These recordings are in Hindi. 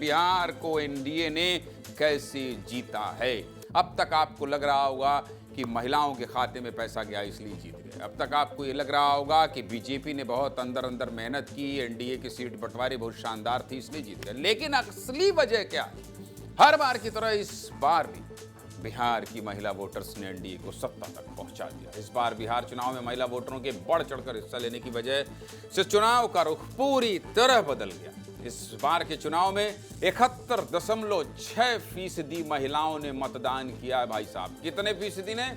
बिहार को एनडीए ने कैसे जीता है। अब तक आपको लग रहा होगा कि महिलाओं के खाते में पैसा गया इसलिए जीत गए। अब तक आपको ये लग रहा होगा कि बीजेपी ने बहुत अंदर अंदर मेहनत की, एनडीए की सीट बंटवारे बहुत शानदार थी इसलिए जीत गए। लेकिन असली वजह क्या है? हर बार की तरह इस बार भी बिहार की महिला वोटर्स ने एनडीए को सत्ता तक पहुंचा दिया। इस बार बिहार चुनाव में महिला वोटरों के बढ़ चढ़कर हिस्सा लेने की वजह से चुनाव का रुख पूरी तरह बदल गया। इस बार के चुनाव में 71.6% महिलाओं ने मतदान किया है। भाई साहब, कितने फीसदी ने?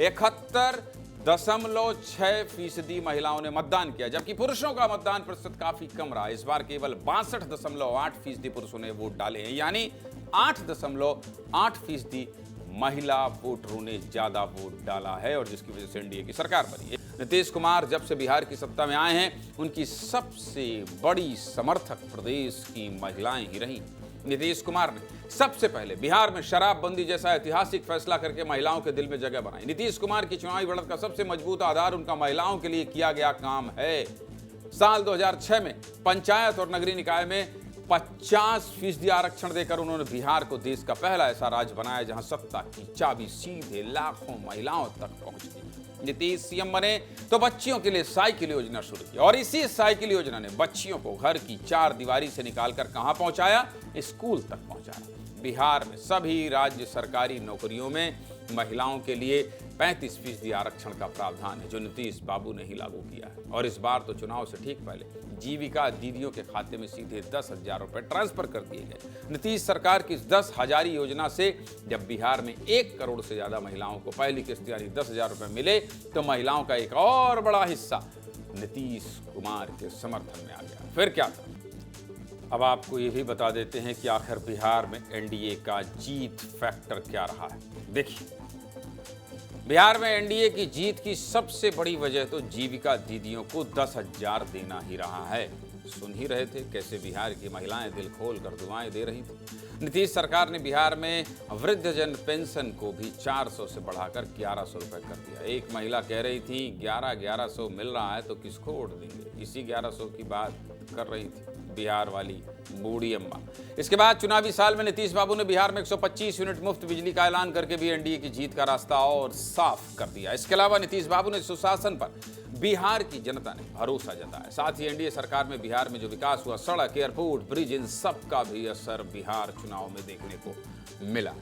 71.6% महिलाओं ने मतदान किया, जबकि पुरुषों का मतदान प्रतिशत काफी कम रहा। इस बार केवल 62.8% पुरुषों ने वोट डाले हैं, यानी 8.8% महिला वोटरों ने ज्यादा वोट डाला है, और जिसकी वजह से एनडीए की सरकार बनी है। नीतीश कुमार जब से बिहार की सत्ता में आए हैं, उनकी सबसे बड़ी समर्थक प्रदेश की महिलाएं ही रही। नीतीश कुमार ने सबसे पहले बिहार में शराबबंदी जैसा ऐतिहासिक फैसला करके महिलाओं के दिल में जगह बनाई। नीतीश कुमार की चुनावी बढ़त का सबसे मजबूत आधार उनका महिलाओं के लिए किया गया काम है। साल 2006 में पंचायत और नगरीय निकाय में 50% आरक्षण देकर उन्होंने बिहार को देश का पहला ऐसा राज्य बनाया जहां सत्ता की चाबी सीधे लाखों महिलाओं तक पहुंचती। नीतीश सीएम बने तो बच्चियों के लिए साइकिल योजना शुरू की, और इसी साइकिल योजना ने बच्चियों को घर की 4 दीवारी से निकालकर कहां पहुंचाया? स्कूल तक पहुंचाया। बिहार में सभी राज्य सरकारी नौकरियों में महिलाओं के लिए 35% आरक्षण का प्रावधान है, जो नीतीश बाबू ने ही लागू किया है। और इस बार तो चुनाव से ठीक पहले जीविका दीदियों के खाते में सीधे 10,000 रुपए ट्रांसफर कर दिए गए। नीतीश सरकार की इस 10,000 योजना से जब बिहार में 1 करोड़ से ज्यादा महिलाओं को पहली किस्त यानी 10,000 रुपए मिले, तो महिलाओं का एक और बड़ा हिस्सा नीतीश कुमार के समर्थन में आ गया। फिर क्या था? अब आपको ये भी बता देते हैं कि आखिर बिहार में एनडीए का जीत फैक्टर क्या रहा है। देखिए, बिहार में एनडीए की जीत की सबसे बड़ी वजह तो जीविका दीदियों को 10,000 देना ही रहा है। सुन ही रहे थे कैसे बिहार की महिलाएं दिल खोल कर दुआएं दे रही थी। नीतीश सरकार ने बिहार में वृद्धजन पेंशन को भी 400 से बढ़ाकर 1100 रुपए कर दिया। एक महिला कह रही थी 1100 मिल रहा है तो किसको वोट देंगे, इसी 1100 की बात कर रही थी बिहार वाली बूढ़ी अम्मा। इसके बाद चुनावी साल में नीतीश बाबू ने बिहार में 125 यूनिट मुफ्त बिजली का ऐलान करके भी एनडीए की जीत का रास्ता और साफ कर दिया। इसके अलावा नीतीश बाबू ने सुशासन पर बिहार की जनता ने भरोसा जताया। साथ ही एनडीए सरकार में बिहार में जो विकास हुआ, सड़क, एयरपोर्ट, ब्रिज, इन सब का भी असर बिहार चुनाव में देखने को मिला।